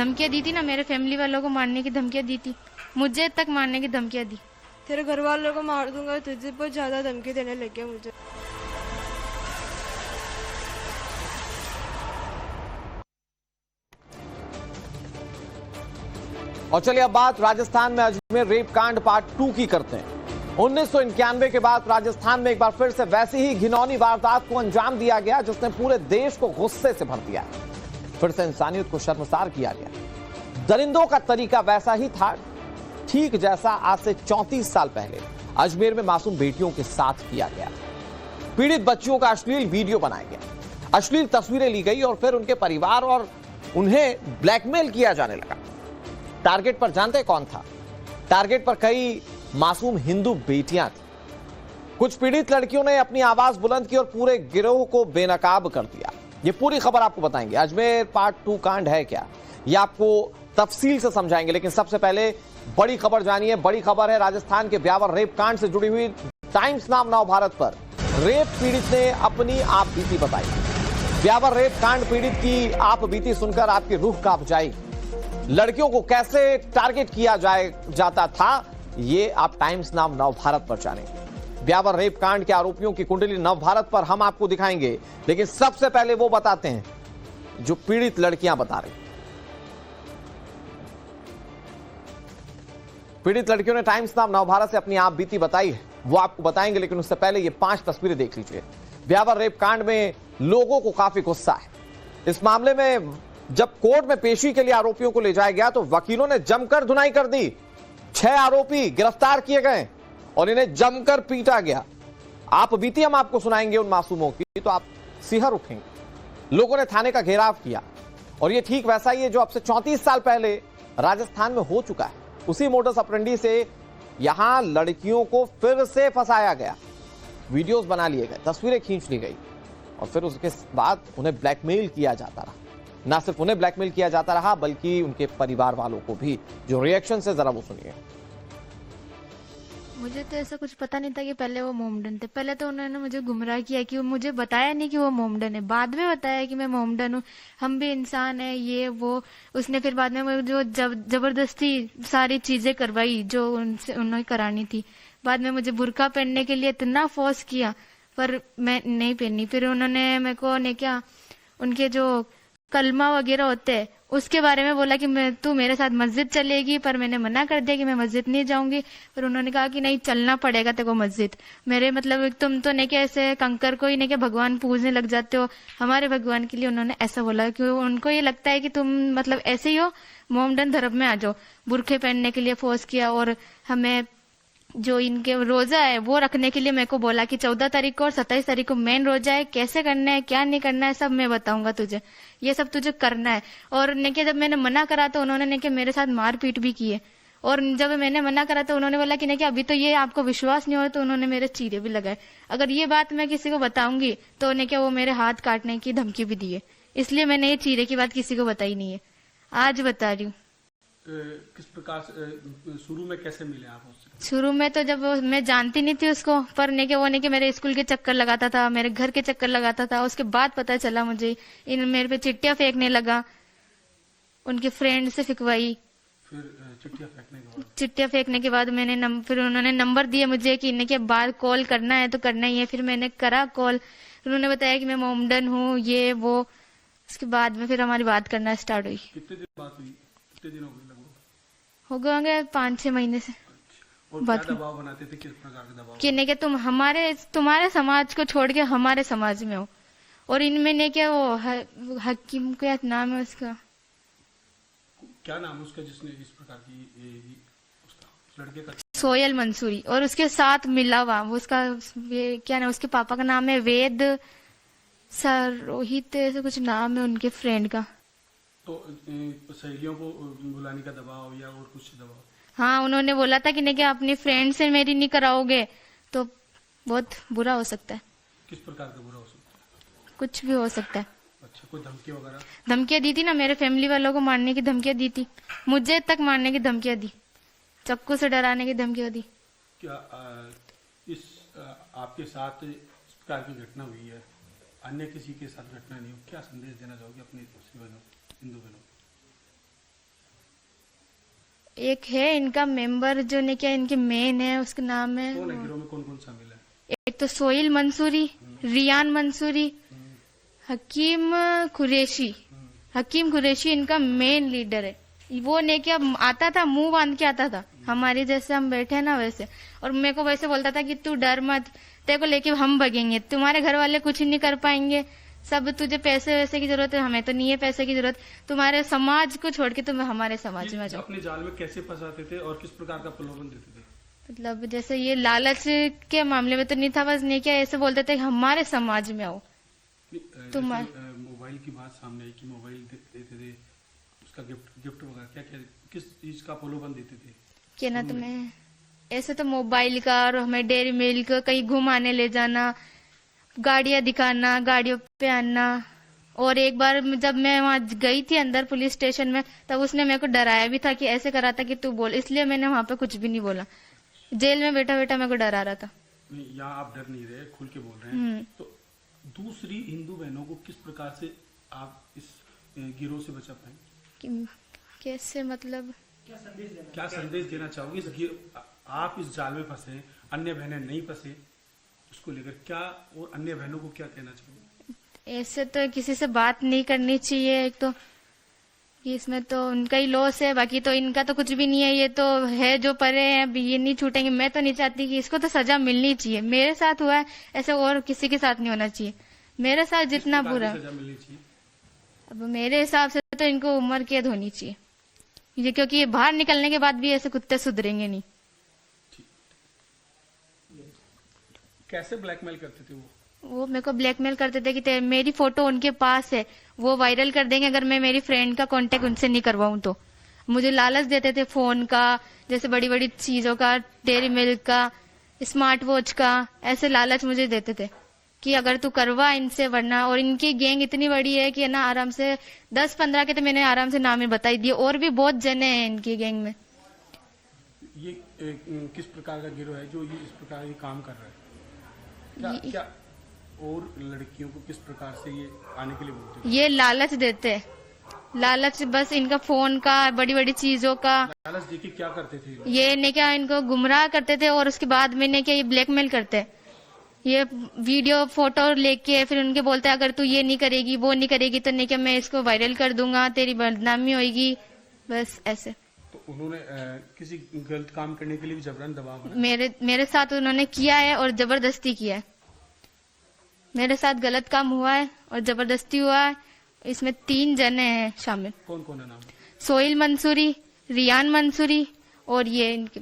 धमकियां दी थी ना, मेरे फैमिली वालों को मारने की धमकियां दी थी, मुझे तक मारने की धमकियां दी। तेरे घर वालों को मार दूंगा, तुझे बहुत ज्यादा धमकी देने लग गया मुझे। और चलिए अब बात राजस्थान में अजमेर रेप कांड पार्ट 2 की करते हैं। 1991 के बाद राजस्थान में एक बार फिर से वैसी ही घिनौनी वारदात को अंजाम दिया गया जिसने पूरे देश को गुस्से से भर दिया। फिर से इंसानियत को शर्मसार किया गया। दरिंदों का तरीका वैसा ही था, ठीक जैसा आज से 34 साल पहले अजमेर में मासूम बेटियों के साथ किया गया। पीड़ित बच्चियों का अश्लील वीडियो बनाया गया, अश्लील तस्वीरें ली गई और फिर उनके परिवार और उन्हें ब्लैकमेल किया जाने लगा। टारगेट पर जानते कौन था? टारगेट पर कई मासूम हिंदू बेटियां थी। कुछ पीड़ित लड़कियों ने अपनी आवाज बुलंद की और पूरे गिरोह को बेनकाब कर दिया। ये पूरी खबर आपको बताएंगे। अजमेर पार्ट 2 कांड है क्या, ये आपको तफसील से समझाएंगे, लेकिन सबसे पहले बड़ी खबर जानिए। बड़ी खबर है राजस्थान के ब्यावर रेप कांड से जुड़ी हुई। टाइम्स नाम नव भारत पर रेप पीड़ित ने अपनी आप बीती बताई। ब्यावर रेप कांड पीड़ित की आप बीती सुनकर आपकी रूह कांप जाएगी। लड़कियों को कैसे टारगेट किया जाता था, ये आप टाइम्स नाम नव भारत पर जानेंगे। ब्यावर रेप कांड के आरोपियों की कुंडली नव भारत पर हम आपको दिखाएंगे, लेकिन सबसे पहले वो बताते हैं जो पीड़ित लड़कियां बता रही। पीड़ित लड़कियों ने टाइम्स नाम नव भारत से अपनी आप बीती बताई है, वो आपको बताएंगे, लेकिन उससे पहले ये 5 तस्वीरें देख लीजिए। ब्यावर रेप कांड में लोगों को काफी गुस्सा है। इस मामले में जब कोर्ट में पेशी के लिए आरोपियों को ले जाया गया तो वकीलों ने जमकर धुनाई कर दी। 6 आरोपी गिरफ्तार किए गए और इन्हें जमकर पीटा गया। आप बीती हम आपको सुनाएंगे उन मासूमों की, तो आप सिहर उठेंगे। लोगों ने थाने का घेराव किया और ये ठीक वैसा ही है जो अब से 34 साल पहले राजस्थान में हो चुका है। उसी मोडस ऑपरेंडी से यहां लड़कियों को फिर से फंसाया गया। वीडियोस बना लिए गए, तस्वीरें खींच ली गई और फिर उसके बाद उन्हें ब्लैकमेल किया जाता रहा। ना सिर्फ उन्हें ब्लैकमेल किया जाता रहा बल्कि उनके परिवार वालों को भी। जो रिएक्शन से जरा वो सुनिए। मुझे तो ऐसा कुछ पता नहीं था कि पहले वो मोमडन थे। पहले तो उन्होंने मुझे गुमराह किया कि मुझे बताया नहीं कि वो मोमडन है। बाद में बताया कि मैं मोमडन हूँ, हम भी इंसान है, ये वो। उसने फिर बाद में मुझे जो जबरदस्ती सारी चीजें करवाई जो उनसे उन्होंने करानी थी। बाद में मुझे बुर्का पहनने के लिए इतना फोर्स किया पर मैं नहीं पहनी। फिर उन्होंने मेरे को ने क्या उनके जो कलमा वगैरह होते हैं उसके बारे में बोला कि तू मेरे साथ मस्जिद चलेगी, पर मैंने मना कर दिया कि मैं मस्जिद नहीं जाऊंगी। फिर उन्होंने कहा कि नहीं चलना पड़ेगा तेरे को मस्जिद। मेरे मतलब तुम तो नहीं क्या ऐसे कंकर को ही नहीं क्या भगवान पूजने लग जाते हो, हमारे भगवान के लिए उन्होंने ऐसा बोला कि उनको ये लगता है कि तुम मतलब ऐसे ही हो, मोमडन धर्म में आ जाओ। बुरखे पहनने के लिए फोर्स किया और हमें जो इनके रोजा है वो रखने के लिए मेरे को बोला कि 14 तारीख को और 27 तारीख को मेन रोजा है, कैसे करना है क्या नहीं करना है सब मैं बताऊंगा तुझे, ये सब तुझे करना है। और नेके जब मैंने मना करा तो उन्होंने नेके मेरे साथ मारपीट भी की है। और जब मैंने मना करा तो उन्होंने बोला कि नेके अभी तो ये आपको विश्वास नहीं हो, तो उन्होंने मेरे चीरे भी लगाए। अगर ये बात मैं किसी को बताऊंगी तो नेके वो मेरे हाथ काटने की धमकी भी दी है, इसलिए मैंने ये चीरे की बात किसी को बताई नहीं है, आज बता रही हूँ। किस प्रकार शुरू में कैसे मिले आप उससे? शुरू में तो जब मैं जानती नहीं थी उसको, पर नेके मेरे स्कूल के चक्कर लगाता था, मेरे घर के चक्कर लगाता था। उसके बाद पता चला मुझे इन मेरे पे चिट्ठियां फेंकने लगा, उनके फ्रेंड से फिकवाई। फिर चिट्ठियां फेंकने के बाद मैंने फिर उन्होंने नंबर दिए मुझे कि इनके बाद कॉल करना है तो करना ही है। फिर मैंने करा कॉल, उन्होंने बताया कि मैं मोमडन हूँ ये वो। उसके बाद में फिर हमारी बात करना स्टार्ट हुई। कितने दिन बात हुई? कितने दिन हो गए? हो गए 5-6 महीने से। और क्या दबाव बनाते थे? किस प्रकार के दबाव? कि नहीं कि तुम्हारे समाज को छोड़ के हमारे समाज में हो। और इनमें ने क्या वो हकीम क्या नाम है उसका, क्या नाम है उसका जिसने इस प्रकार की उसका लड़के का? सोयल मंसूरी। और उसके साथ मिला हुआ वो उसका क्या नाम, उसके पापा का नाम है वेद सरोहित, ऐसा कुछ नाम है उनके फ्रेंड का। तो सहेलियों को बुलाने का दबाव या और कुछ दबाव? हाँ, उन्होंने बोला था कि नहीं कि अपनी फ्रेंड से मेरी नहीं कराओगे तो बहुत बुरा हो सकता है। किस प्रकार का बुरा हो सकता है? कुछ भी हो सकता है। अच्छा, कोई धमकी वगैरह? धमकियां दी थी ना, मेरे फैमिली वालों को मारने की धमकियां दी थी, मुझे तक मारने की धमकियां दी, चाकू से डराने की धमकियां दी। क्या आपके साथ इस प्रकार की घटना हुई है, अन्य किसी के साथ घटना नहीं हो, क्या संदेश देना चाहोगे अपने हिंदू बहनों? एक है इनका मेंबर जो ने क्या इनके मेन है, उसका नाम है कौन है गिरोह में, कौन कौन शामिल है? एक तो सोइल मंसूरी, रियान मंसूरी, हकीम कुरैशी। हकीम कुरैशी इनका मेन लीडर है। वो ने क्या आता था, मुंह बांध के आता था, हमारे जैसे हम बैठे ना वैसे, और मेरे को वैसे बोलता था कि तू डर मत, तेरे को लेके हम भगेंगे, तुम्हारे घर वाले कुछ नहीं कर पाएंगे, सब तुझे पैसे वैसे की जरूरत है, हमें तो नहीं है पैसे की जरूरत, तुम्हारे समाज को छोड़ के तुम हमारे समाज में आ जाओ। अपने जाल में कैसे फंसाते थे और किस प्रकार का प्रलोभन देते थे? मतलब जैसे ये लालच के मामले में तो नहीं था, बस नहीं क्या ऐसे बोलते थे हमारे समाज में आओ। मोबाइल की बात सामने आई कि मोबाइल देते थे, उसका गिफ्ट वगैरह क्या क्या, किस चीज का प्रलोभन देते थे? क्या ना तुम्हें ऐसे तो मोबाइल का, और हमें डेयरी मिल्क कहीं घुमाने ले जाना, गाड़ियां दिखाना, गाड़ियों पे आना। और एक बार जब मैं वहां गई थी अंदर पुलिस स्टेशन में, तब उसने मेरे को डराया भी था कि ऐसे करा था कि तू बोल, इसलिए मैंने वहां पे कुछ भी नहीं बोला। जेल में बैठा बैठा मेरे को डरा रहा था। नहीं, यहाँ आप डर नहीं रहे, खुल के बोल रहे हैं। तो दूसरी हिंदू बहनों को किस प्रकार से आप इस गिरोह से बचा पाए? कैसे मतलब क्या संदेश देना चाहोगे? आप इस जाल में फंसे, अन्य बहनें नहीं फंसे, उसको लेकर क्या, और अन्य बहनों को क्या कहना चाहोगे? ऐसे तो किसी से बात नहीं करनी चाहिए, एक तो इसमें तो उनका ही लॉस है, बाकी तो इनका तो कुछ भी नहीं है, ये तो है जो परे हैं, अभी ये नहीं छूटेंगे। मैं तो नहीं चाहती कि इसको तो सजा मिलनी चाहिए, मेरे साथ हुआ है ऐसे और किसी के साथ नहीं होना चाहिए, मेरे साथ जितना बुरा। सजा मिलनी चाहिए? अब मेरे हिसाब से तो इनको उम्र कैद होनी चाहिए, ये क्योंकि ये बाहर निकलने के बाद भी ऐसे कुत्ते सुधरेंगे नहीं। कैसे ब्लैकमेल करते थे वो मेरे को ब्लैकमेल करते थे कि मेरी फोटो उनके पास है, वो वायरल कर देंगे अगर मैं मेरी फ्रेंड का कांटेक्ट उनसे नहीं करवाऊं तो। मुझे लालच देते थे फोन का, जैसे बड़ी बड़ी चीजों का, डेयरी मिल्क का, स्मार्ट वॉच का, ऐसे लालच मुझे देते थे कि अगर तू करवा इनसे, वरना। और इनकी गैंग इतनी बड़ी है कि ना आराम से 10-15 के तो मैंने आराम से नाम ही बताई दिए, और भी बहुत जने हैं इनकी गैंग में। ये किस प्रकार का गिरोह है जो ये इस प्रकार के काम कर रहा है? क्या और लड़कियों को किस प्रकार से ये आने के लिए बोलते हैं? ये लालच देते हैं, लालच बस इनका फोन का, बड़ी बड़ी चीजों का लालच देके क्या करते थे? ये ने क्या इनको गुमराह करते थे, और उसके बाद में ने क्या ये ब्लैकमेल करते हैं। ये वीडियो फोटो लेके फिर उनके बोलते हैं अगर तू ये नहीं करेगी, वो नहीं करेगी, तो नहीं क्या मैं इसको वायरल कर दूंगा, तेरी बदनामी होगी, बस ऐसे। तो उन्होंने किसी गलत काम करने के लिए भी जबरन दबाव बनाया? मेरे साथ उन्होंने किया है और जबरदस्ती किया है। मेरे साथ गलत काम हुआ है और जबरदस्ती हुआ है। इसमें 3 जने हैं शामिल। कौन कौन है नाम? सोइल मंसूरी, रियान मंसूरी और ये इनके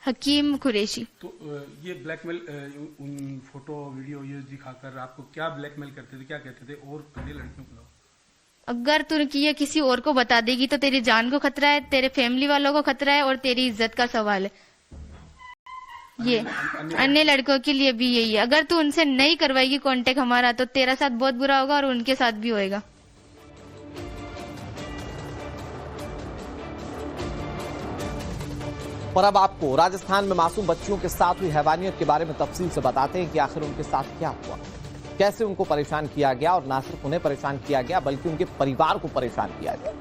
हकीम कुरैशी। तो ये ब्लैकमेल उन फोटो वीडियो ये दिखाकर आपको क्या ब्लैकमेल करते थे, क्या कहते थे? और अन्य लड़कियों को अगर तू ये किसी और को बता देगी तो तेरी जान को खतरा है, तेरे फैमिली वालों को खतरा है, और तेरी इज्जत का सवाल है। ये अन्य लड़कों के लिए भी यही है, अगर तू उनसे नहीं करवाएगी कांटेक्ट हमारा, तो तेरा साथ बहुत बुरा होगा और उनके साथ भी होएगा। पर अब आपको राजस्थान में मासूम बच्चियों के साथ हुई हैवानियत के बारे में तफसील से बताते हैं कि आखिर उनके साथ क्या हुआ, कैसे उनको परेशान किया गया, और ना सिर्फ उन्हें परेशान किया गया बल्कि उनके परिवार को परेशान किया गया।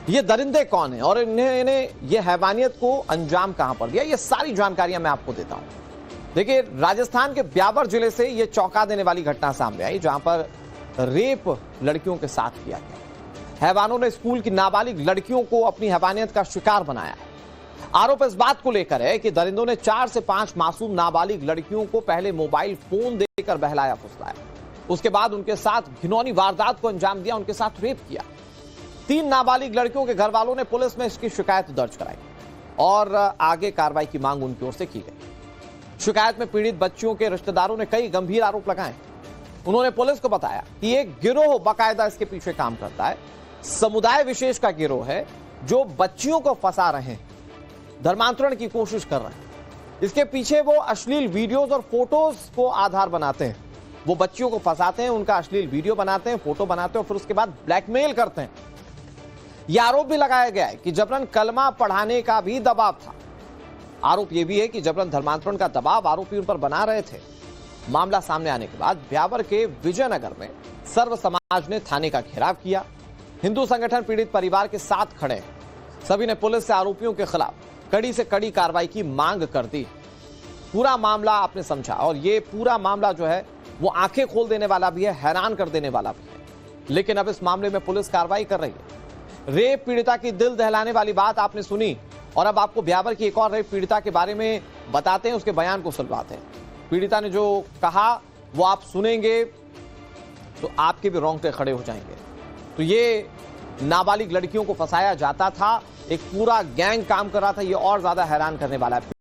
ये दरिंदे कौन है और इन्हें ये हैवानियत को अंजाम कहां पर दिया, ये सारी जानकारियां मैं आपको देता हूं। देखिए, राजस्थान के ब्यावर जिले से ये चौंका देने वाली घटना सामने आई, जहां पर रेप लड़कियों के साथ किया गया। हैवानों ने स्कूल की नाबालिग लड़कियों को अपनी हैवानियत का शिकार बनाया है। आरोप इस बात को लेकर है कि दरिंदों ने 4 से 5 मासूम नाबालिग लड़कियों को पहले मोबाइल फोन देकर बहलाया फुसलाया, उसके बाद उनके साथ घिनौनी वारदात को अंजाम दिया, उनके साथ रेप किया। 3 नाबालिग लड़कियों के घर वालों ने पुलिस में इसकी शिकायत दर्ज कराई और आगे कार्रवाई की मांग उनकी ओर से की गई। शिकायत में पीड़ित बच्चियों के रिश्तेदारों ने कई गंभीर आरोप लगाए। उन्होंने पुलिस को बताया कि एक गिरोह बाकायदा इसके पीछे काम करता है, समुदाय विशेष का गिरोह है जो बच्चियों को फंसा रहे हैं, धर्मांतरण की कोशिश कर रहे हैं। इसके पीछे वो अश्लील वीडियोज और फोटोज को आधार बनाते हैं, वो बच्चियों को फंसाते हैं, उनका अश्लील वीडियो बनाते हैं, फोटो बनाते हैं और फिर उसके बाद ब्लैकमेल करते हैं। यह आरोप भी लगाया गया है कि जबरन कलमा पढ़ाने का भी दबाव था। आरोप यह भी है कि जबरन धर्मांतरण का दबाव आरोपी उन पर बना रहे थे। मामला सामने आने के बाद ब्यावर के विजयनगर में सर्व समाज ने थाने का घेराव किया। हिंदू संगठन पीड़ित परिवार के साथ खड़े हैं। सभी ने पुलिस से आरोपियों के खिलाफ कड़ी से कड़ी कार्रवाई की मांग कर दी। पूरा मामला आपने समझा और ये पूरा मामला जो है वो आंखें खोल देने वाला भी है, हैरान कर देने वाला भी है। लेकिन अब इस मामले में पुलिस कार्रवाई कर रही है। रेप पीड़िता की दिल दहलाने वाली बात आपने सुनी और अब आपको ब्यावर की एक और रेप पीड़िता के बारे में बताते हैं, उसके बयान को सुनवाते हैं। पीड़िता ने जो कहा वो आप सुनेंगे तो आपके भी रोंगटे खड़े हो जाएंगे। तो ये नाबालिग लड़कियों को फंसाया जाता था, एक पूरा गैंग काम कर रहा था, ये और ज्यादा हैरान करने वाला है।